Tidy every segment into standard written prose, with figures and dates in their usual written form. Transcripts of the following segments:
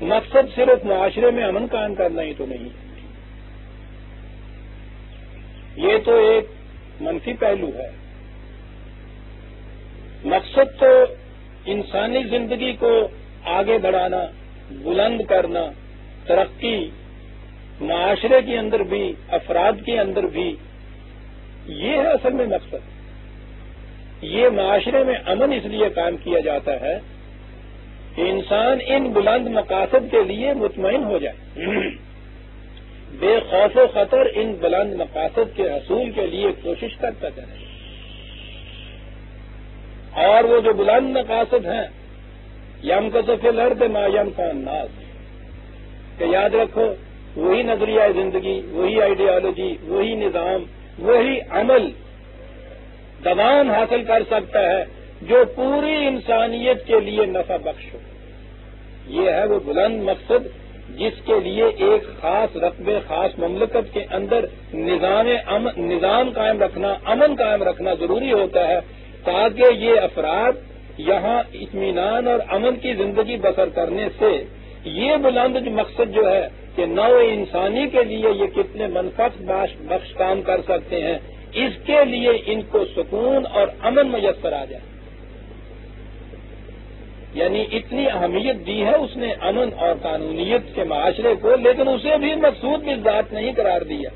مقصد صرف معاشرے میں امن قائم کرنا ہی تو نہیں، یہ تو ایک منفی پہلو ہے۔ مقصد تو انسانی زندگی کو آگے بڑھانا، بلند کرنا، ترقی، معاشرے کے اندر بھی، افراد کے اندر بھی، یہ ہے اصل میں مقصد۔ یہ معاشرے میں امن اس لیے قائم کیا جاتا ہے کہ انسان ان بلند مقاصد کے لیے مطمئن ہو جائے، بے خوف و خطر ان بلند مقاصد کے حصول کے لیے کوشش کرتا چلے۔ اور وہ جو بلند مقاصد ہیں، یمکث فی الارض ما ینفع الناس، کہ یاد رکھو وہی نظریہ زندگی، وہی آئیڈیالوجی، وہی نظام، وہی عمل دوام حاصل کر سکتا ہے جو پوری انسانیت کے لیے نفع بخش ہو۔ یہ ہے وہ بلند مقصد جس کے لیے ایک خاص رقبے، خاص مملکت کے اندر نظام قائم رکھنا، امن قائم رکھنا ضروری ہوتا ہے، تاکہ یہ افراد یہاں اطمینان اور امن کی زندگی بسر کرنے سے یہ بلند مقصد جو ہے کہ نوع انسانی کے لیے یہ کتنے منفعت بخش کام کر سکتے ہیں، اس کے لیے ان کو سکون اور امن میسر آ جائے۔ یعنی اتنی اہمیت دی ہے اس نے امن اور قانونیت کے معاشرے کو، لیکن اسے بھی مقصود کی ذات نہیں قرار دیا،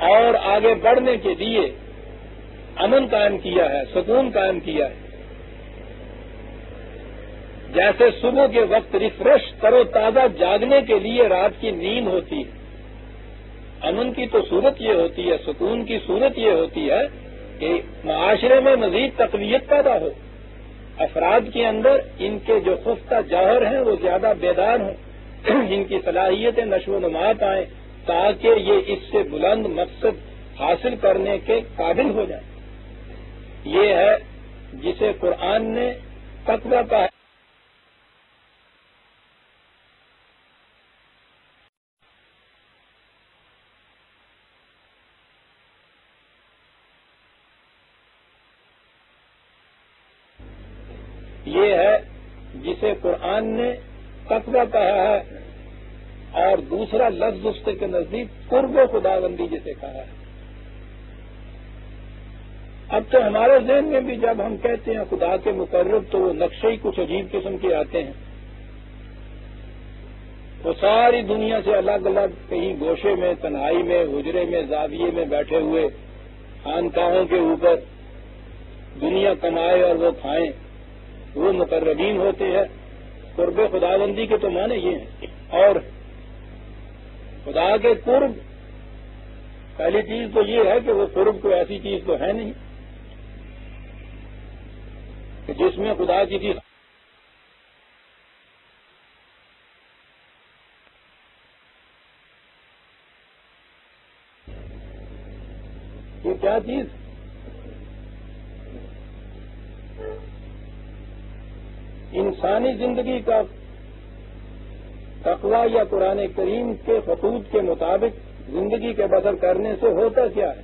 اور آگے بڑھنے کے لیے امن قائم کیا ہے، سکون قائم کیا ہے۔ جیسے صبح کے وقت ریفریش تر و تازہ جاگنے کے لیے رات کی نیند ہوتی ہے، امن کی تو صورت یہ ہوتی ہے، سکون کی صورت یہ ہوتی ہے کہ معاشرے میں مزید تقویت پیدا ہو، افراد کے اندر ان کے جو خفتہ جوہر ہیں وہ زیادہ بیدار ہوں، ان کی صلاحیتیں نشو و نما پائیں، تاکہ یہ اس سے بلند مقصد حاصل کرنے کے قابل ہو جائیں۔ یہ ہے جسے قرآن نے تقویٰ کہا ہے۔ یہ ہے جسے قرآن نے تقویٰ کہا ہے، اور دوسرا لفظ اس کے نزدیک قرب خداوندی جسے کہا ہے۔ اب تو ہمارے ذہن میں بھی جب ہم کہتے ہیں خدا کے مقرب تو وہ نقشے ہی کچھ عجیب قسم کے آتے ہیں۔ وہ ساری دنیا سے الگ الگ کہیں گوشے میں، تنہائی میں، حجرے میں، زاویے میں بیٹھے ہوئے خانقاہوں کے اوپر دنیا کمائے اور وہ کھائیں، وہ مقربین ہوتے ہیں۔ قرب خداوندی کے تو معنی یہ ہیں۔ اور خدا کے قرب، پہلی چیز تو یہ ہے کہ وہ قرب کوئی ایسی چیز تو ہے نہیں کہ جس میں خدا کی یہ کیا چیز؟ انسانی زندگی کا تقویٰ یا قرآن کریم کے خطوط کے مطابق زندگی کے بسر کرنے سے ہوتا کیا ہے؟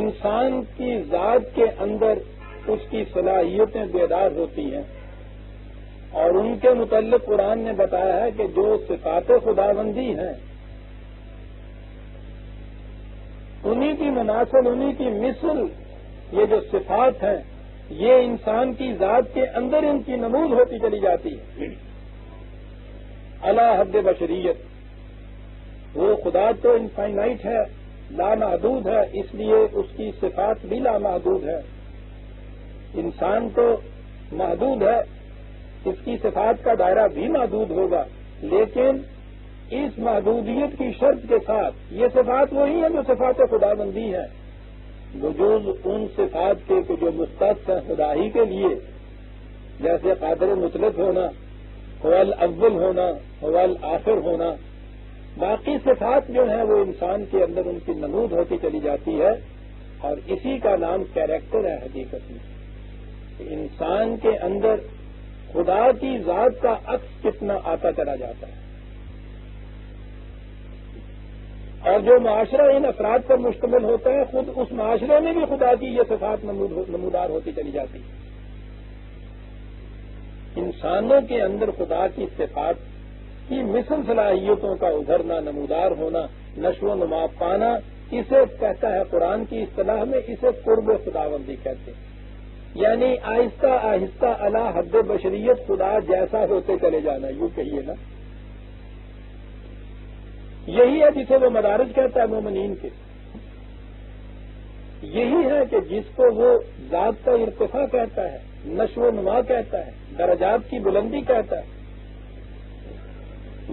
انسان کی ذات کے اندر اس کی صلاحیتیں بیدار ہوتی ہیں، اور ان کے متعلق قرآن نے بتایا ہے کہ جو صفات خداوندی ہیں انہی کی مناسل، انہی کی مثل یہ جو صفات ہیں یہ انسان کی ذات کے اندر ان کی نمود ہوتی چلی جاتی ہے۔ اعلی حد بشریت، وہ خدا تو انفائنائٹ ہے، لامحدود ہے، اس لیے اس کی صفات بھی لامحدود ہے۔ انسان تو محدود ہے، اس کی صفات کا دائرہ بھی محدود ہوگا، لیکن اس محدودیت کی شرط کے ساتھ یہ صفات وہی ہیں جو صفات خداوندی ہیں، بجوز ان صفات کے کہ جو مختص ہیں خدا ہی کے لیے، جیسے قادر مطلق ہونا، هو الاول ہونا، هو الآخر ہونا۔ باقی صفات جو ہیں وہ انسان کے اندر ان کی نمود ہوتی چلی جاتی ہے، اور اسی کا نام کیریکٹر ہے حقیقت میں۔ انسان کے اندر خدا کی ذات کا عکس کتنا آتا چلا جاتا ہے، اور جو معاشرہ ان افراد پر مشتمل ہوتا ہے خود اس معاشرے میں بھی خدا کی یہ صفات نمودار ہوتی چلی جاتی ہے۔ انسانوں کے اندر خدا کی صفات کی مثل صلاحیتوں کا ابھرنا، نمودار ہونا، نشو و نما پانا، اسے کہتا ہے قرآن کی اصطلاح میں اسے قرب خداوندی کہتے ہیں۔ یعنی آہستہ آہستہ اعلی حد بشریت خدا جیسا ہوتے چلے جانا، یوں کہیے نا۔ یہی ہے جسے وہ مدارج کہتا ہے مومنین کے، یہی ہے کہ جس کو وہ ذات کا ارتفاع کہتا ہے، نشو و نما کہتا ہے، درجات کی بلندی کہتا ہے۔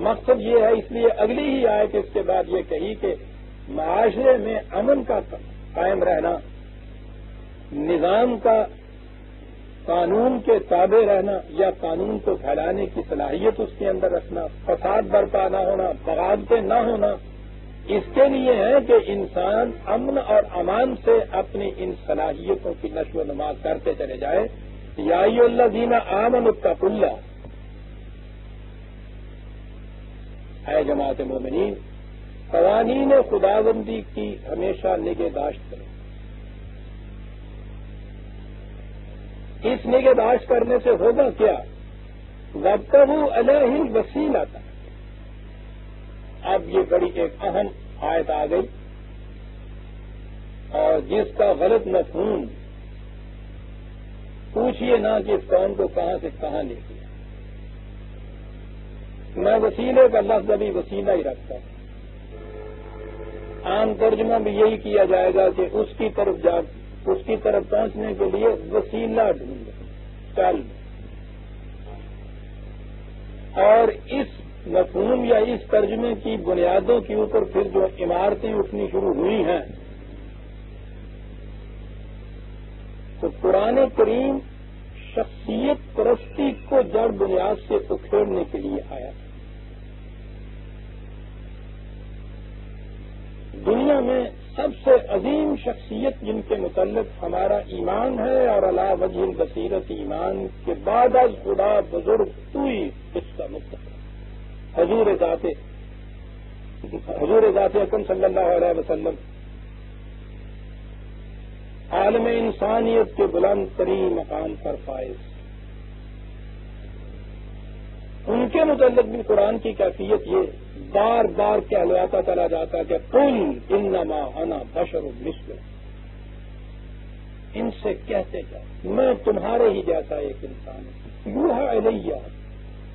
مقصد یہ ہے، اس لیے اگلی ہی آیت اس کے بعد یہ کہی کہ معاشرے میں امن کا قائم رہنا، نظام کا قانون کے تابع رہنا یا قانون کو پھیلانے کی صلاحیت اس کے اندر رکھنا، فساد برپا نہ ہونا، بغاوتیں نہ ہونا، اس کے لیے ہے کہ انسان امن اور امان سے اپنی ان صلاحیتوں کی نشو و نما کرتے چلے جائے۔ یا ایھا الذین آمنوا اتقوا اللہ، اے جماعت مومنین، قوانین خداوندی کی ہمیشہ نگہداشت کریں۔ اس نگہداشت کرنے سے ہوگا کیا؟ وابتغوا الیہ الوسیلۃ۔ اب یہ بڑی ایک اہم آیت آ گئی اور جس کا غلط مفہوم پوچھئے نہ کہ اس قوم کو کہاں سے کہاں لے گیا۔ میں وسیلے کا لفظ ابھی وسیلہ ہی رکھتا ہوں، عام ترجمہ بھی یہی کیا جائے گا کہ اس کی طرف پہنچنے کے لیے وسیلہ ڈھونڈے، چل۔ اور اس مفہوم یا اس ترجمے کی بنیادوں کے اوپر پھر جو عمارتیں اٹھنی شروع ہوئی ہیں، تو قرآن کریم شخصیت پرستی کو جڑ بنیاد سے اکھیڑنے کے لیے آیا۔ دنیا میں سب سے عظیم شخصیت جن کے متعلق ہمارا ایمان ہے اور علی وجہ البصیرت ایمان کے بعد از خدا بزرگ کوئی قصہ مختصر حضور ذات اکرم صلی اللہ علیہ وسلم، عالم انسانیت کے بلند ترین مقام پر فائز۔ ان کے متعلق بھی قرآن کی کیفیت یہ بار بار کہلواتا چلا جاتا کہ قل انما انا بشر مثلکم، ان سے کہتے جاؤ میں تمہارے ہی جیسا ایک انسان ہوں، یوحی الیہ،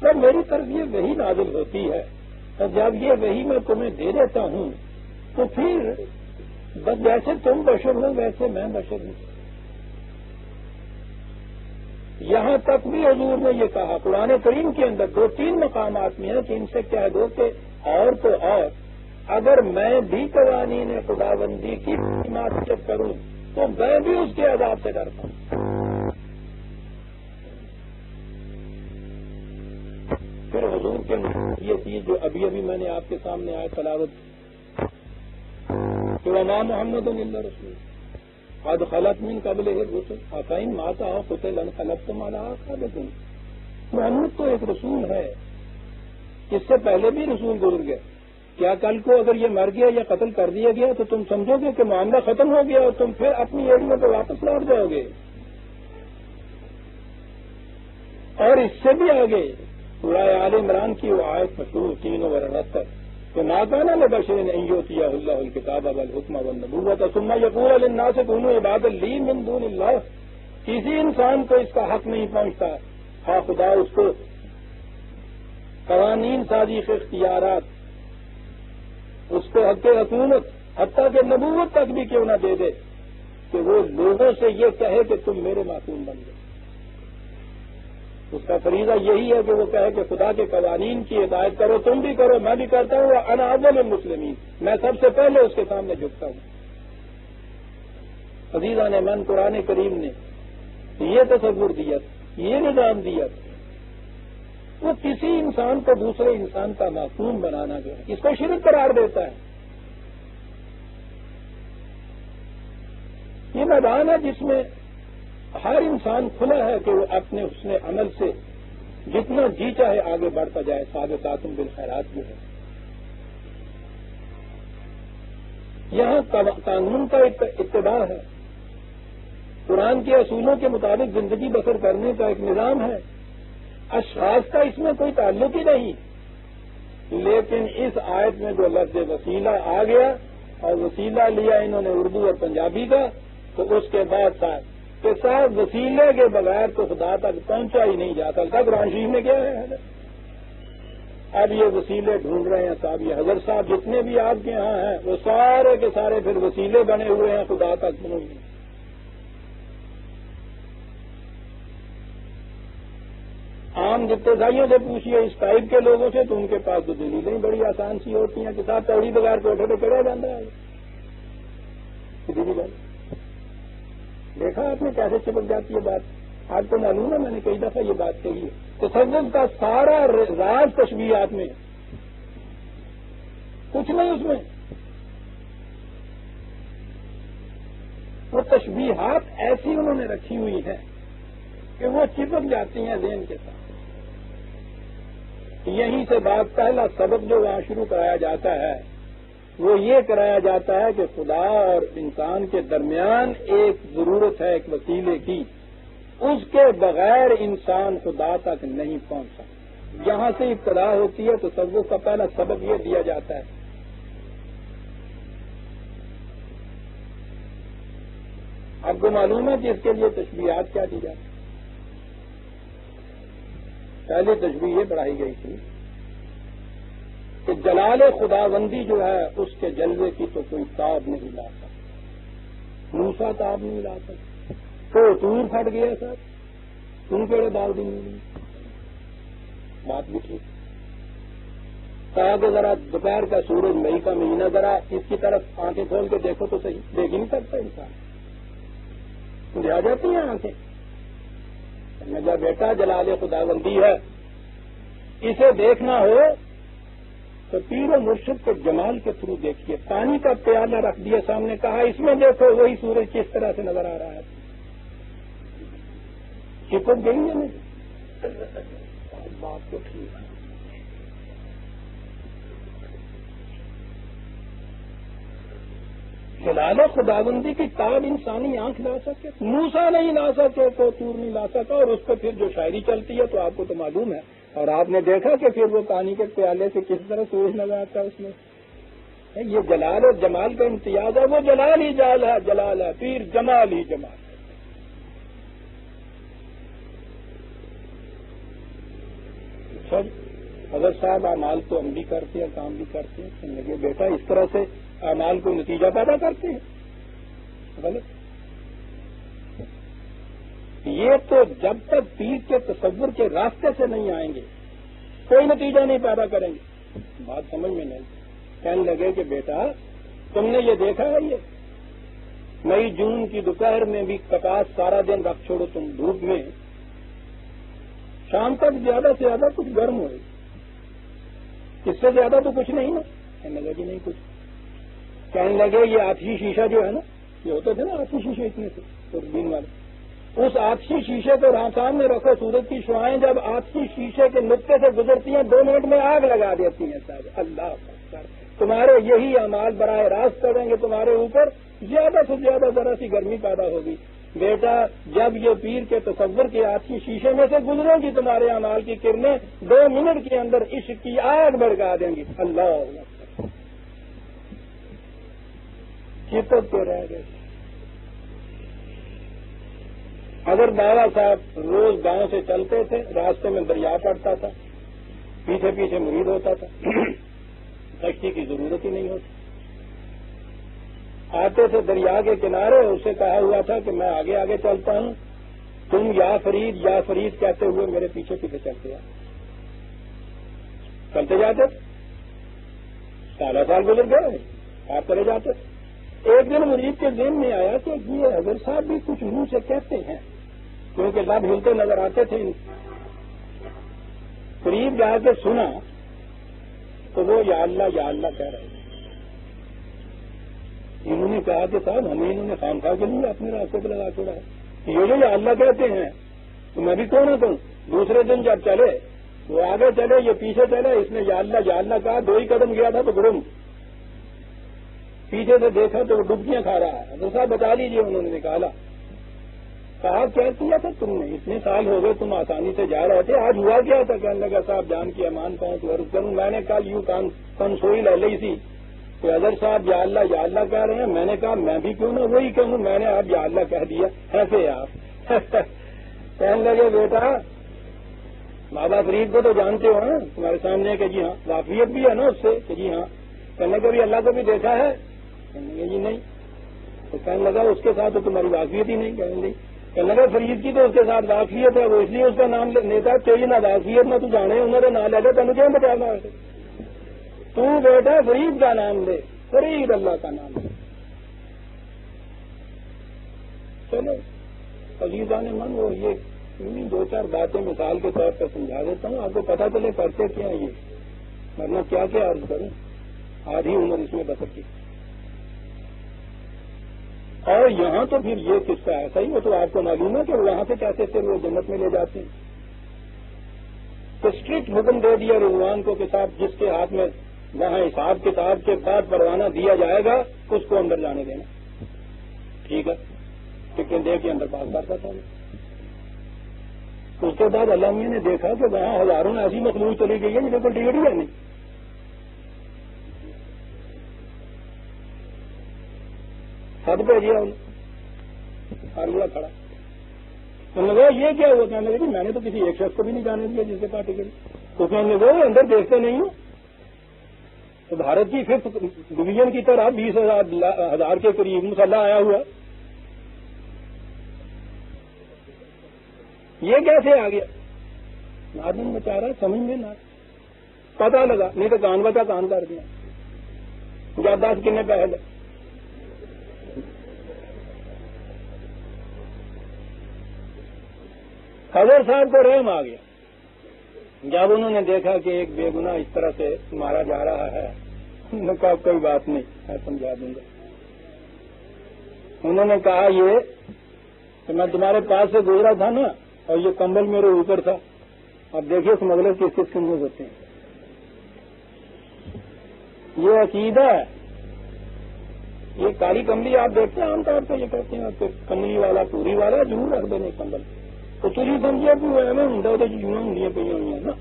جب میری طرف یہ وحی نازل ہوتی ہے اور جب یہ وحی میں تمہیں دے دیتا ہوں تو پھر بس جیسے تم بشر ہو ویسے میں بشر ہوں۔ یہاں تک بھی حضور نے یہ کہا قرآن کریم کے اندر 2-3 مقامات میں ہے کہ ان سے کہہ دو کہ اور تو اور اگر میں بھی قوانین خداوندی کی معصیت کروں تو میں بھی اس کے عذاب سے ڈرتا ہوں۔ پھر حضور کے یہ چیز جو ابھی میں نے آپ کے سامنے آئے تلاوت کہ وما محمد الا رسول قد خلت من قبلہ الرسل افإن مات أو قتل انقلبتم على أعقابكم، محمد تو ایک رسول ہے، اس سے پہلے بھی رسول گزر گئے، کیا کل کو اگر یہ مر گیا یا قتل کر دیا گیا تو تم سمجھو گے کہ معاملہ ختم ہو گیا اور تم پھر اپنی ایڑیوں پہ واپس لوٹ جاؤ گے؟ اور اس سے بھی آگے سورہ آل عمران کی وہ آیت مشہور 3 کہ ما كان لبشر ان يؤتيه الله الكتاب والحكم والنبوة ثم يقول للناس كونوا عبادا لي من دون الله، کسی انسان کو اس کا حق نہیں پہنچتا خواہ خدا اس کو قوانین سازی کے اختیارات، اس کو حق حکومت حتیٰ کہ نبوت تک بھی کیوں نہ دے دے کہ وہ لوگوں سے یہ کہے کہ تم میرے معصوم بن گئے۔ اس کا فریضہ یہی ہے کہ وہ کہے کہ خدا کے قوانین کی ہدایت کرو، تم بھی کرو، میں بھی کرتا ہوں، انا اول المسلمین، میں سب سے پہلے اس کے سامنے جھکتا ہوں۔ عزیزان من، قرآن کریم نے یہ تصور دیا، یہ نظام دیا، وہ کسی انسان کو دوسرے انسان کا معصوم بنانا جو ہے اس کو شرک قرار دیتا ہے۔ یہ میدان ہے جس میں ہر انسان کھلا ہے کہ وہ اپنے حسن عمل سے جتنا جی چاہے آگے بڑھتا جائے، سابقاتم بالخیرات جو ہے۔ یہاں قانون کا اتباع ہے، قرآن کے اصولوں کے مطابق زندگی بسر کرنے کا ایک نظام ہے، اشخاص کا اس میں کوئی تعلق ہی نہیں، لیکن اس آیت میں جو لفظ وسیلہ آ گیا اور وسیلہ لیا انہوں نے اردو اور پنجابی کا، تو اس کے بعد صاحب وسیلے کے بغیر تو خدا تک پہنچا ہی نہیں جا سکتا۔ قرآن شریف میں کیا ہے؟ اب یہ وسیلے ڈھونڈ رہے ہیں صاحب، یہ حضرت صاحب جتنے بھی آپ کے یہاں ہیں وہ سارے کے سارے پھر وسیلے بنے ہوئے ہیں خدا تک پہنچنے۔ عام ابتدائیوں سے پوچھیے اس ٹائپ کے لوگوں سے تو ان کے پاس تو دلیلیں بڑی آسان سی ہوتی ہیں کہ صاحب توڑی بغیر کوٹھے پہ چڑھا جاتا ہے۔ دیکھا آپ نے کیسے چپک جاتی ہے بات؟ آپ کو معلوم ہے میں نے کئی دفعہ یہ بات کہی ہے، تصوف کا سارا راز تشبیہات میں، کچھ نہیں اس میں، وہ تشبیہات ایسی انہوں نے رکھی ہوئی ہیں کہ وہ چپک جاتی ہیں ذہن کے ساتھ۔ یہیں سے بات پہلا سبق جو وہاں شروع کرایا جاتا ہے وہ یہ کرایا جاتا ہے کہ خدا اور انسان کے درمیان ایک ضرورت ہے ایک وسیلے کی، اس کے بغیر انسان خدا تک نہیں پہنچ سکتا۔ یہاں سے ابتدا ہوتی ہے تو تصوف کا پہلا سبق یہ دیا جاتا ہے۔ آپ کو معلوم ہے کہ اس کے لیے تشبیہات کیا دی جاتی؟ پہلی تشبیہ یہ پڑھائی گئی تھی کہ جلال خداوندی جو ہے اس کے جلوے کی تو کوئی تاب نہیں لا سکتا، موسیٰ تاب نہیں لا سکتا، تو تور پھٹ گیا سر، تم کیڑے ڈال دیں گے؟ بات بھی ٹھیک کہا کہ ذرا دوپہر کا سورج، مئی کا مہینہ، ذرا اس کی طرف آنکھیں کھول کے دیکھو تو صحیح، دیکھ ہی نہیں سکتا انسان، مجھے آ جاتی ہیں آنکھیں۔ میرا بیٹا جلال خداوندی ہے، اسے دیکھنا ہو تو پیر و مرشد کے جمال کے تھرو دیکھیے۔ پانی کا پیالہ رکھ دیا سامنے، کہا اس میں دیکھو وہی سورج کس طرح سے نظر آ رہا ہے، چپک گئی ہے نہیں؟ بات تو ٹھیک ہے۔ جلال خداوندی کی تاب انسانی آنکھ لا سکے، موسیٰ نہیں لا سکے تو تور نہیں لا سکا، اور اس پہ پھر جو شاعری چلتی ہے تو آپ کو تو معلوم ہے، اور آپ نے دیکھا کہ پھر وہ پانی کے پیالے سے کس طرح سورج نظر آتا ہے اس میں۔ یہ جلال اور جمال کا امتیاز ہے، وہ جلال ہی جال ہے، جلال ہے، پھر جمال ہی جمال۔ سب حضرت صاحب اعمال تو ہم بھی کرتے ہیں، کام بھی کرتے ہیں، کہنے لگے بیٹا اس طرح سے اعمال کو نتیجہ پیدا کرتے ہیں، غلط۔ یہ تو جب تک پیر کے تصور کے راستے سے نہیں آئیں گے کوئی نتیجہ نہیں پیدا کریں گے۔ بات سمجھ میں نہیں، کہنے لگے کہ بیٹا تم نے یہ دیکھا ہے، یہ مئی جون کی دوپہر میں بھی کپاس سارا دن رکھ چھوڑو تم دھوپ میں، شام تک زیادہ سے زیادہ کچھ گرم ہوئے، اس سے زیادہ تو کچھ نہیں نا؟ کہنے لگے جی نہیں کچھ۔ کہنے لگے یہ آتشی شیشہ جو ہے نا، یہ ہوتے تھے نا آتشی شیشے اتنے سے دوربین والے، اس آتشی شیشے کو سامنے رکھو، سورج کی شعائیں جب آتشی شیشے کے نقطے سے گزرتی ہیں 2 منٹ میں آگ لگا دیتی ہیں صاحب۔ اللہ اکبر، تمہارے یہی اعمال براہ راست کریں گے تمہارے اوپر زیادہ سے زیادہ ذرا سی گرمی پیدا ہوگی۔ بیٹا جب یہ پیر کے تصور کے آتشی شیشے میں سے گزریں گی تمہارے اعمال کی کرنیں 2 منٹ کے اندر عشق کی آگ بھڑکا دیں گی۔ اللہ اکبر، چپک کے رہ گئے۔ حضرت بابا صاحب روز گاؤں سے چلتے تھے، راستے میں دریا پڑتا تھا، پیچھے پیچھے مرید ہوتا تھا، کشتی کی ضرورت ہی نہیں ہوتی، آتے تھے دریا کے کنارے، اسے کہا ہوا تھا کہ میں آگے آگے چلتا ہوں، تم یا فرید کہتے ہوئے میرے پیچھے پیچھے چلتے آتے، چلتے جاتے، سال گزر گئے، آپ چلے جاتے۔ ایک دن مرید کے ذہن میں آیا کہ یہ حضرت صاحب بھی کچھ منہ سے کہتے ہیں، کیونکہ لب ہلتے نظر آتے تھے، قریب جا کے سنا تو وہ یا اللہ کہہ رہے ہیں۔ انہوں نے کہا کہ صاحب ہمیں انہوں نے خامخواہ کے لیے اپنے راستے پہ لگا چھوڑا ہے، یہ جو یا اللہ کہتے ہیں تو میں بھی کون ہوں۔ دوسرے دن جب چلے وہ آگے چلے، یہ پیچھے چلے، اس نے یا اللہ کہا، 2 ہی قدم گیا تھا تو گرم، پیچھے سے دیکھا تو وہ ڈبکیاں کھا رہا ہے۔ حضرت صاحب بتا لیجیے، انہوں نے نکالا، کہا کیا کیا تھا تم نے؟ اتنے سال ہو گئے تم آسانی سے جا رہے تھے، آج ہوا کیا تھا؟ کہنے لگا صاحب جان کی امان پاؤں تو عرض کروں. میں نے کہا یوں کان سوئی لے لی سی کہ اظہر صاحب یا اللہ کہہ رہے ہیں. میں نے کہا میں بھی کیوں نہ وہی کہوں، میں نے آپ یا اللہ کہہ دیا. ایسے آپ کہنے لگے بیٹا بابا فرید کو تو جانتے ہو نا تمہارے سامنے کہ جی ہاں واقفیت بھی ہے نا اس سے کہ جی ہاں. کہنے لگا بھی اللہ کو بھی دیکھا ہے؟ کہنے لگا جی نہیں. تو کہنے لگا اس کے ساتھ تو تمہاری واقفیت ہی نہیں. کہنے لگا فرید کی تو اس کے ساتھ واقفیت ہے، وہ اس لیے اس کا نام لیتا چاہیے نہ واقفیت نہ تو جانے انہوں نے نام لے گا. تمہیں کیوں بتانا ہے؟ تو بیٹا فرید کا نام لے، فرید اللہ کا نام لے. چلو عزیزان من وہ یہ دو چار باتیں مثال کے طور پر سمجھا دیتا ہوں، آپ کو پتہ چلے کرتے کیا یہ، ورنہ کیا کیا عرض کروں، آدھی عمر اس میں بسر کی. اور یہاں تو پھر یہ قصہ ایسا ہی، وہ تو آپ کو معلوم ہے کہ وہاں سے کیسے پھر وہ جنت میں لے جاتے ہیں. تو اسٹرکٹ حکم دے دیا رضوان کو کہ صاحب جس کے ہاتھ میں وہاں حساب کتاب کے بعد پروانہ دیا جائے گا اس کو اندر جانے دینا. ٹھیک ہے، ٹکٹیں دے کے اندر پاس کرتا تھا. اس کے بعد اللہ میاں نے دیکھا کہ وہاں ہزاروں ایسی مخلوق چلی گئی ہے جن کو ٹکٹ ہی ہے نہیں. سب پہ گیا ہوا کھڑا. انہوں نے کہا یہ کیا ہوا؟ کہنے لگے میں نے تو کسی ایک شخص کو بھی نہیں جانے دیا جس کے پاس ٹکٹ. تو کہنے لگے وہ اندر دیکھتے نہیں ہوں. تو بھارت کی ففتھ ڈویژن کی طرح 20,000 کے قریب مسلح آیا ہوا. یہ کیسے آ گیا؟ آدمی بچارا سمجھ میں نہ پتا لگا، نہیں تو کان بچا کان کر دیا. یادداشت کتنے پہلے حضرت صاحب کو رحم آ گیا جب انہوں نے دیکھا کہ ایک بے گناہ اس طرح سے مارا جا رہا ہے. انہوں نے کہا کوئی بات نہیں میں سمجھا دوں گا. انہوں نے کہا یہ کہ میں تمہارے پاس سے گزرا تھا نا اور یہ کمبل میرے اوپر تھا. اب دیکھیے اسمگلر کس کس قسم ہوتے ہیں. یہ عقیدہ ہے. یہ کالی کملی آپ دیکھتے ہیں عام طور پہ یہ کہتے ہیں کہ کملی والا پوری والا ضرور رکھ دینے کمبل. تو تجھے سمجھے کہ ہمیں ہوں تو جنہیں ہوں پہ ہوئی ہیں نا.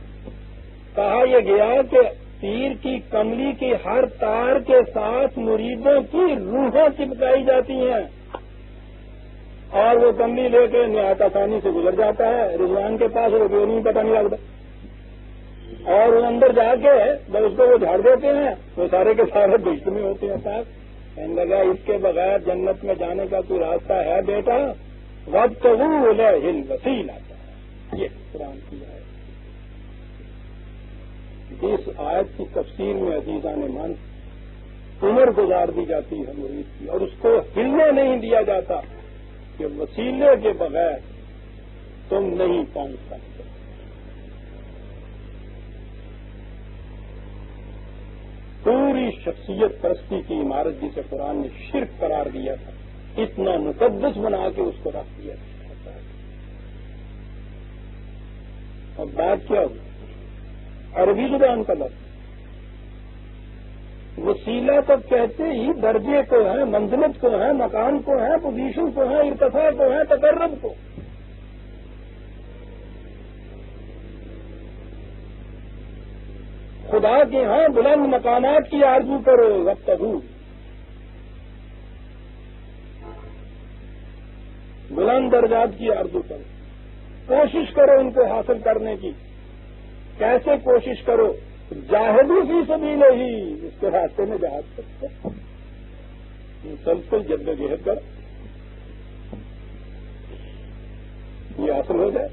کہا یہ گیا کہ پیر کی کملی کی ہر تار کے ساتھ مریدوں کی روحیں چپکائی جاتی ہیں اور وہ کملی لے کے نہایت آسانی سے گزر جاتا ہے. رضوان کے پاس وہ نہیں پتہ نہیں لگتا اور وہ اندر جا کے جب اس کو وہ جھاڑ دیتے ہیں وہ سارے کے سارے دشت میں ہوتے ہیں. صاحب کہنے لگا اس کے بغیر جنت میں جانے کا کوئی راستہ ہے بیٹا؟ وقت وہ ہل وسیل آتا ہے. یہ قرآن کی آیت. اس آیت کی تفسیر میں عزیزان من عمر گزار دی جاتی ہے مرید کی اور اس کو ہلنے نہیں دیا جاتا کہ وسیلے کے بغیر تم نہیں پہنچ سکتے. پوری شخصیت پرستی کی عمارت جسے قرآن نے شرک قرار دیا تھا اتنا مقدس بنا کے اس کو رکھ دیا تھا. اور بات کیا ہوئی؟ عربی زبان کا لفظ وسیلہ تک کہتے ہی درجے کو ہے، منزلت کو ہے، مکان کو ہے، پوزیشن کو ہے، ارتفاع کو ہے، تقرب کو. خدا کے ہاں بلند مقامات کی آرزو کرو. وابتغوا بلند درجات کی آرزو کرو، کوشش کرو ان کو حاصل کرنے کی. کیسے کوشش کرو؟ جاہدوا فی سبیلہ ہی، اس کے راستے میں جہاد کرتے مسلسل جدوجہد کر یہ حاصل ہو جائے.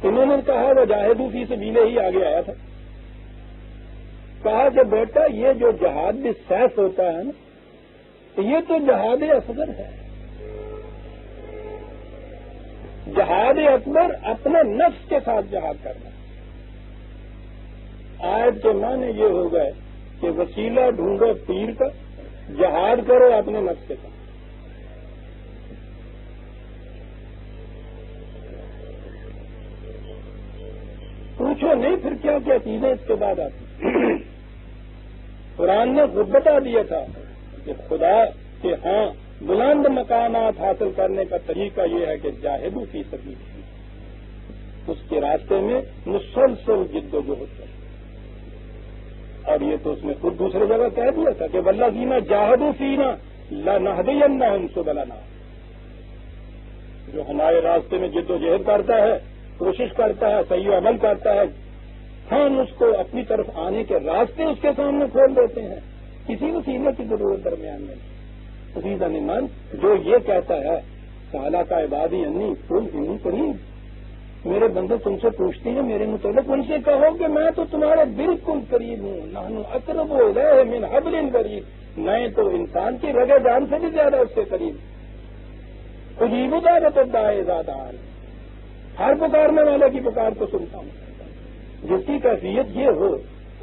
انہوں نے کہا وہ جاہدوا فی سبیلہ ہی آگے آیا تھا. کہا کہ بیٹا یہ جو جہاد بالسیف ہوتا ہے نا یہ تو جہاد اصغر ہے. جہاد اکبر اپنے نفس کے ساتھ جہاد کرنا. آیت کے معنی یہ ہو گئے کہ وسیلہ ڈھونڈو پیر کا، جہاد کرو اپنے نفس کے ساتھ. پوچھو نہیں پھر کیا کیا چیزیں اس کے بعد آتی. قرآن نے خود بتا دیا تھا کہ خدا کے ہاں بلند مقامات حاصل کرنے کا طریقہ یہ ہے کہ جاہدوا فی سبیل اللہ، اس کے راستے میں مسلسل جد و جہد کرے. اور یہ تو اس نے خود دوسری جگہ کہہ دیا تھا کہ والذین جاہدوا فینا لنہدینہم سبلنا، جو ہمارے راستے میں جد و جہد کرتا ہے، کوشش کرتا ہے، صحیح عمل کرتا ہے، ہم اس کو اپنی طرف آنے کے راستے اس کے سامنے کھول دیتے ہیں. کسی وسیلے کی ضرورت درمیان میں نہیں. عزیز من جو یہ کہتا ہے سالہ کا عبادی انی قل انی قریب، میرے بندے تم سے پوچھتے ہیں میرے متعلق، ان سے کہو کہ میں تو تمہارے بالکل قریب ہوں. نحن اقرب الیہ من حبل الورید، میں تو انسان کی رگے جان سے بھی زیادہ اس سے قریب. اجیب دعوت الداعی اذا دعان، ہر پکارنے والے کی پکار کو سنتا ہوں. جس کی کیفیت یہ ہو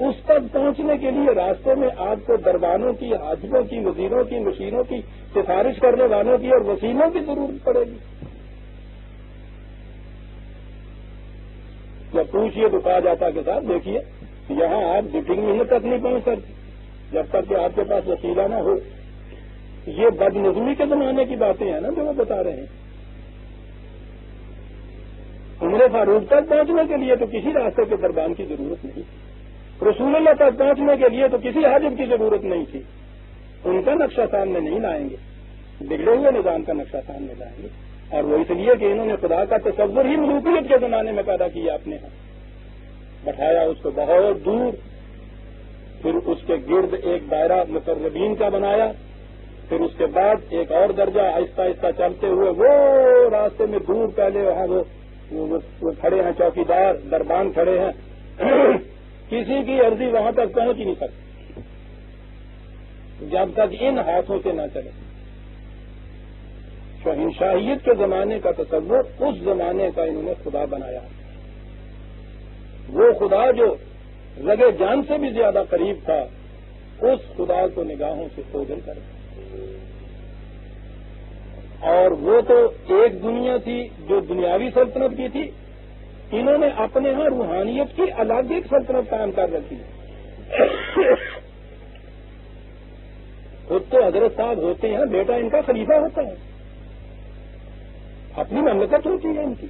اس تک پہنچنے کے لیے راستے میں آپ کو دربانوں کی، حاجبوں کی، وزیروں کی، مشیروں کی، سفارش کرنے والوں کی اور وسیلوں کی ضرورت پڑے گی. جب پوچھیے تو کہا جاتا کہ صاحب دیکھیے یہاں آپ ڈپٹنگ محنت تک نہیں پہنچ سکتے جب تک کہ آپ کے پاس وسیلہ نہ ہو. یہ بد نظمی کے زمانے کی باتیں ہیں نا جو وہ بتا رہے ہیں. عمر فاروق تک پہنچنے کے لیے تو کسی راستے کے دربان کی ضرورت نہیں تھی. رسول اللہ تک پہنچنے کے لیے تو کسی حاجب کی ضرورت نہیں تھی. ان کا نقشہ سامنے نہیں لائیں گے، بگڑے ہوئے نظام کا نقشہ سامنے لائیں گے. اور وہ اس لیے کہ انہوں نے خدا کا تصور ہی ملوکیت کے زمانے میں پیدا کیا، اپنے ہاں بٹھایا اس کو بہت دور، پھر اس کے گرد ایک دائرہ مقربین کا بنایا، پھر اس کے بعد ایک اور درجہ آہستہ آہستہ چلتے ہوئے وہ راستے میں دور پہلے وہاں وہ کھڑے ہیں چوکیدار، دربان کھڑے ہیں، کسی کی عرضی وہاں تک پہنچ ہی نہیں سکتی جب تک ان ہاتھوں سے نہ چلے. شہنشاہیت کے زمانے کا تصور اس زمانے کا انہوں نے خدا بنایا. وہ خدا جو رگے جان سے بھی زیادہ قریب تھا، اس خدا کو نگاہوں سے اوجھل کر دیا. اور وہ تو ایک دنیا تھی جو دنیاوی سلطنت کی تھی، انہوں نے اپنے ہاں روحانیت کی الگ ایک سلطنت قائم کر رکھی. خود تو حضرت صاحب ہوتے ہیں، بیٹا ان کا خلیفہ ہوتا ہے، اپنی مملکت ہوتی ہے ان کی.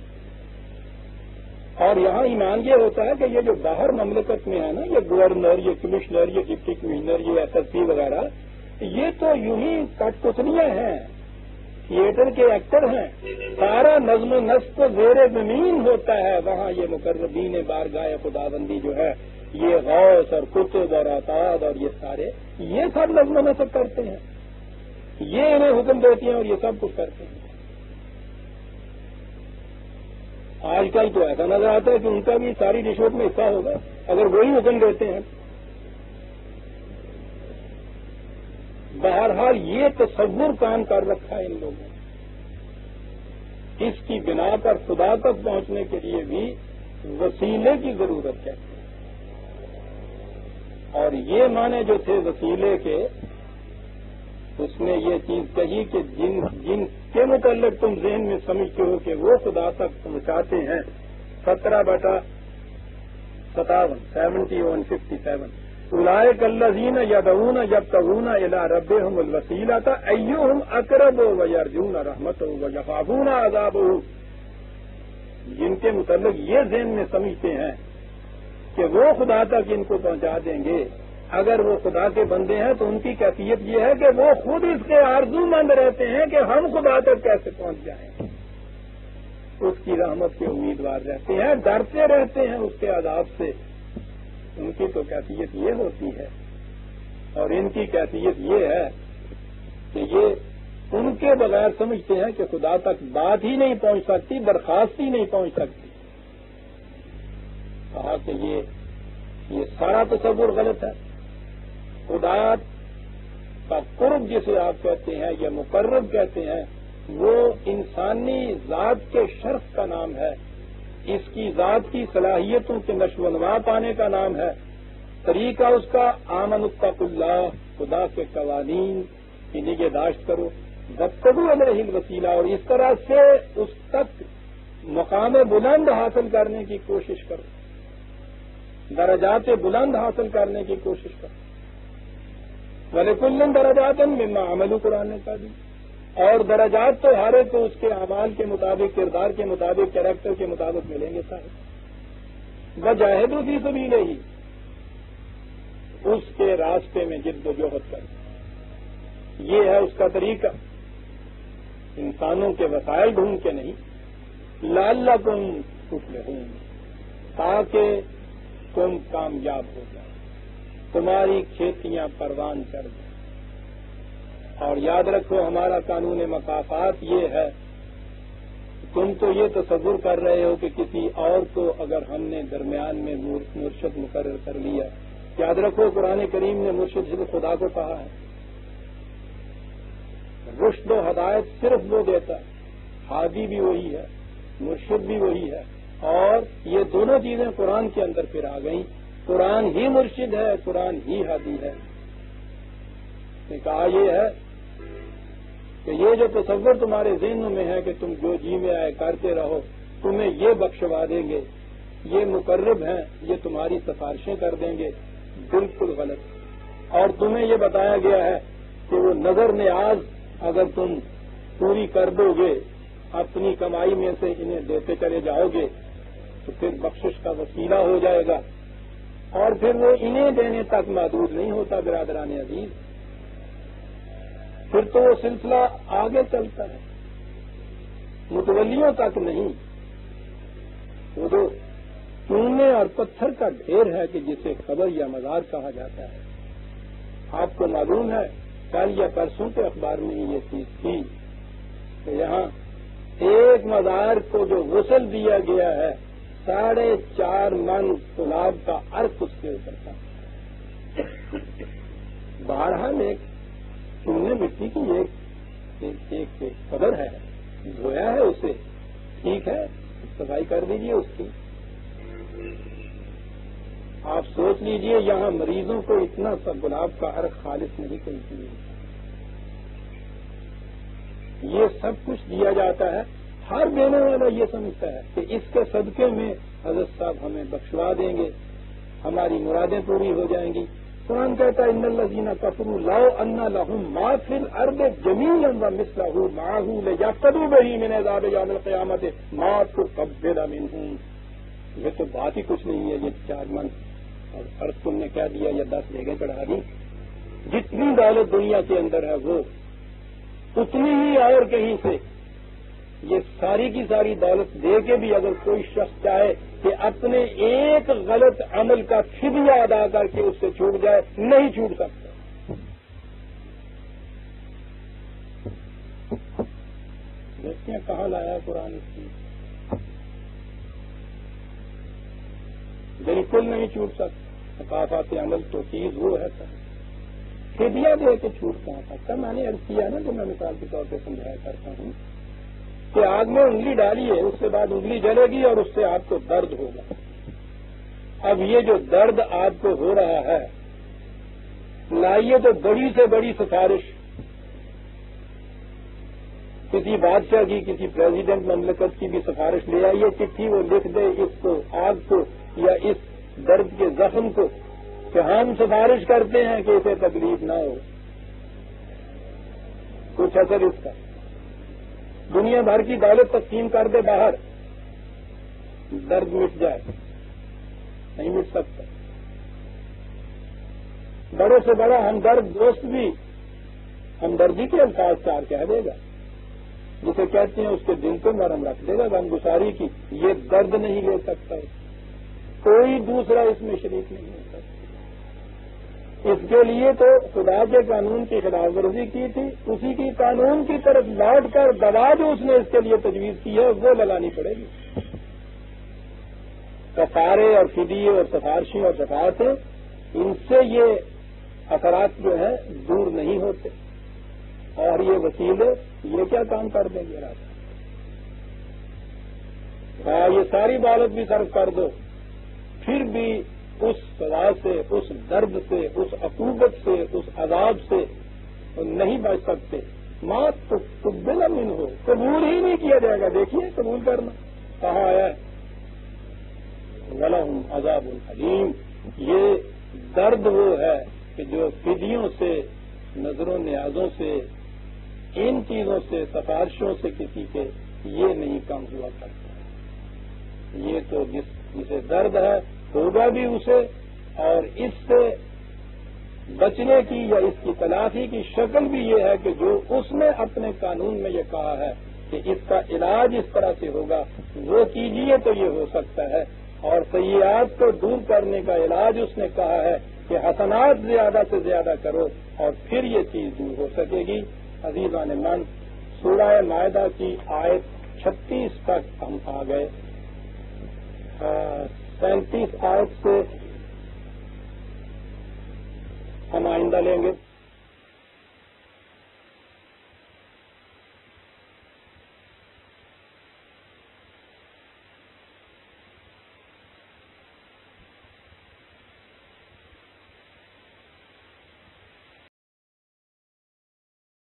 اور یہاں ایمان یہ ہوتا ہے کہ یہ جو باہر مملکت میں ہے نا، یہ گورنر، یہ کمشنر، یہ ڈپٹی کمشنر، یہ ایس ایس پی وغیرہ، یہ تو یوں ہی کٹ پتلیاں ہیں، تھیٹر کے ایکٹر ہیں. سارا نظم و نسق کو زیر زمین ہوتا ہے. وہاں یہ مقربین بارگاہ خداوندی جو ہے، یہ غوث اور کتب اور اعتاد اور یہ سارے، یہ سب نظم و نسق کرتے ہیں، یہ انہیں حکم دیتے ہیں اور یہ سب کچھ کرتے ہیں. آج کل تو ایسا نظر آتا ہے کہ ان کا بھی ساری رشوت میں حصہ ہوگا اگر وہی حکم دیتے ہیں. بہرحال یہ تصور کام کر رکھا ہے ان لوگوں نے. اس کی بنا پر خدا تک پہنچنے کے لیے بھی وسیلے کی ضرورت ہے. اور یہ معنی جو تھے وسیلے کے، اس نے یہ چیز کہی کہ جن کے متعلق تم ذہن میں سمجھتے ہو کہ وہ خدا تک پہنچاتے ہیں، 17/57 اولئک الذین یدعون یبتغون الی ربہم الوسیلۃ ایہم اقرب ویرجون رحمتہ ویخافون عذابہ. جن کے متعلق یہ ذہن میں سمجھتے ہیں کہ وہ خدا تک ان کو پہنچا دیں گے، اگر وہ خدا کے بندے ہیں تو ان کی کیفیت یہ ہے کہ وہ خود اس کے آرزو مند رہتے ہیں کہ ہم خدا تک کیسے پہنچ جائیں. اس کی رحمت کے امیدوار رہتے ہیں، ڈرتے رہتے ہیں اس کے عذاب سے. ان کی تو کیفیت یہ ہوتی ہے، اور ان کی کیفیت یہ ہے کہ یہ ان کے بغیر سمجھتے ہیں کہ خدا تک بات ہی نہیں پہنچ سکتی، درخواست ہی نہیں پہنچ سکتی. کہا کہ یہ سارا تصور غلط ہے. خدا کا قرب جسے آپ کہتے ہیں یا مقرب کہتے ہیں، وہ انسانی ذات کے شرف کا نام ہے، اس کی ذات کی صلاحیتوں کے نشو و نما پانے کا نام ہے. طریقہ اس کا آمن اتقوا اللہ، خدا کے قوانین کی نگہداشت کرو، وابتغوا الیہ الوسیلہ، اور اس طرح سے اس تک مقام بلند حاصل کرنے کی کوشش کرو، درجات بلند حاصل کرنے کی کوشش کرو. وَلِكُلٍّ دَرَجَاتٌ مِّمَّا عَمِلُوا قرآن نے کہا دی. اور درجات تو ہر ایک کو اس کے اعمال کے مطابق، کردار کے مطابق، کیریکٹر کے مطابق ملیں گے صاحب. وَجَاهِدُوا فِي سَبِيلِهِ، اس کے راستے میں جد و جہد کر. یہ ہے اس کا طریقہ، انسانوں کے وسائل ڈھونڈ کے نہیں. لعلکم تفلحون، تاکہ تم کامیاب ہو جاؤ، تمہاری کھیتیاں پروان چڑھ جائیں. اور یاد رکھو ہمارا قانون مکافات یہ ہے، تم تو یہ تصور کر رہے ہو کہ کسی اور کو اگر ہم نے درمیان میں مرشد مقرر کر لیا، یاد رکھو قرآن کریم نے مرشد صرف خدا کو کہا ہے. رشد و ہدایت صرف وہ دیتا ہے، ہادی بھی وہی ہے، مرشد بھی وہی ہے. اور یہ دونوں چیزیں قرآن کے اندر پھر آ گئیں. قرآن ہی مرشد ہے، قرآن ہی ہادی ہے. نے کہا یہ ہے کہ یہ جو تصور تمہارے ذہنوں میں ہے کہ تم جو جی میں آئے کرتے رہو، تمہیں یہ بخشوا دیں گے، یہ مقرب ہیں، یہ تمہاری سفارشیں کر دیں گے، بالکل غلط. اور تمہیں یہ بتایا گیا ہے کہ وہ نظر نیاز اگر تم پوری کر دو گے، اپنی کمائی میں سے انہیں دیتے چلے جاؤ گے، تو پھر بخشش کا وسیلہ ہو جائے گا. اور پھر وہ انہیں دینے تک محدود نہیں ہوتا برادران عزیز، پھر تو وہ سلسلہ آگے چلتا ہے، متولیوں تک نہیں. وہ تو چونے اور پتھر کا ڈھیر ہے کہ جسے قبر یا مزار کہا جاتا ہے. آپ کو معلوم ہے کل یا پرسوں کے اخبار میں یہ چیز تھی کہ یہاں ایک مزار کو جو غسل دیا گیا ہے 4.5 من گلاب کا عرق اس کے اوپر تھا. بہرحال ایک چونے مٹی کی ایک قبر ہے، دھویا ہے اسے، ٹھیک ہے، صفائی کر دیجیے اس کی. آپ سوچ لیجئے یہاں مریضوں کو اتنا سا گلاب کا عرق خالص نہیں کرتی ہے. یہ سب کچھ دیا جاتا ہے. ہر دینے والا یہ سمجھتا ہے کہ اس کے صدقے میں حضرت صاحب ہمیں بخشوا دیں گے، ہماری مرادیں پوری ہو جائیں گی. قرآن کہتا ہے ان الذین کفروا لو ان لهم ما فی الارض جميعا ومثله معه لیفتدوا به من عذاب یوم القیامۃ ما تقبل منهم. یہ تو بات ہی کچھ نہیں ہے. یہ 4 من اور فرض تم نے کیا دیا، یا 10 جگہ چڑھا دی. جتنی دولت دنیا کے اندر ہے وہ اتنی ہی اور کہیں سے. یہ ساری کی ساری دولت دے کے بھی اگر کوئی شخص چاہے کہ اپنے ایک غلط عمل کا فدیہ ادا کر کے اس سے چھوٹ جائے، نہیں چھوٹ سکتا. دیکھتے ہیں کہاں لایا قرآن اس کی. بالکل نہیں چھوٹ سکتا. ثقافت عمل تو چیز وہ ہے سر، فدیہ دے کے چھوٹ کہاں سکتا. میں نے عرض کیا نا، جو میں مثال کے طور پہ سمجھایا کرتا ہوں کہ آگ میں انگلی ڈالی ہے، اس کے بعد انگلی جلے گی اور اس سے آپ کو درد ہوگا. اب یہ جو درد آپ کو ہو رہا ہے، لائیے تو بڑی سے بڑی سفارش کسی بادشاہ کی، کسی پریزیڈنٹ مملکت کی بھی سفارش لے آئیے، چٹھی وہ لکھ دے اس کو، آگ کو یا اس درد کے زخم کو کہ ہم سفارش کرتے ہیں کہ اسے تکلیف نہ ہو. کچھ اثر اس کا. دنیا بھر کی دولت تقسیم کر دے باہر، درد مٹ جائے؟ نہیں مٹ سکتا. بڑے سے بڑا ہمدرد دوست بھی ہمدردی کے الفاظ 4 کہہ دے گا، جسے کہتے ہیں اس کے دل کو نرم رکھ دے گا غمگساری کی. یہ درد نہیں لے سکتا، کوئی دوسرا اس میں شریک نہیں ہو سکتا. اس کے لیے تو خدا کے قانون کی خلاف ورزی کی تھی، اسی کی قانون کی طرف لوٹ کر دوا جو اس نے اس کے لیے تجویز کی ہے وہ لگانی پڑے گی. کفارے اور فدیے اور سفارشیں اور شفاعتیں، ان سے یہ اثرات جو ہیں دور نہیں ہوتے. اور یہ وسیلے یہ کیا کام کر دیں گے؟ یہ ساری دولت بھی صرف کر دو، پھر بھی اس سزا سے، اس درد سے، اس عقوبت سے، اس عذاب سے نہیں بچ سکتے. ماں تو قبل من ہو، قبول ہی نہیں کیا جائے گا. دیکھیے قبول کرنا کہاں آیا ہے. وَلَهُمْ عَذَابٌ أَلِيمٌ. یہ درد وہ ہے کہ جو فدیوں سے نظروں نیازوں سے، ان چیزوں سے، سفارشوں سے کسی کے یہ نہیں کم ہوا کرتا۔ یہ تو جسے درد ہے ہوگا بھی اسے، اور اس سے بچنے کی یا اس کی تلافی کی شکل بھی یہ ہے کہ جو اس نے اپنے قانون میں یہ کہا ہے کہ اس کا علاج اس طرح سے ہوگا، وہ کیجئے تو یہ ہو سکتا ہے۔ اور سیئات کو دور کرنے کا علاج اس نے کہا ہے کہ حسنات زیادہ سے زیادہ کرو، اور پھر یہ چیز دور ہو سکے گی۔ عزیزان من، سورہ مائدہ کی آیت 36 تک ہم آ گئے۔ 37 آیت سے ہم آئندہ لیں گے۔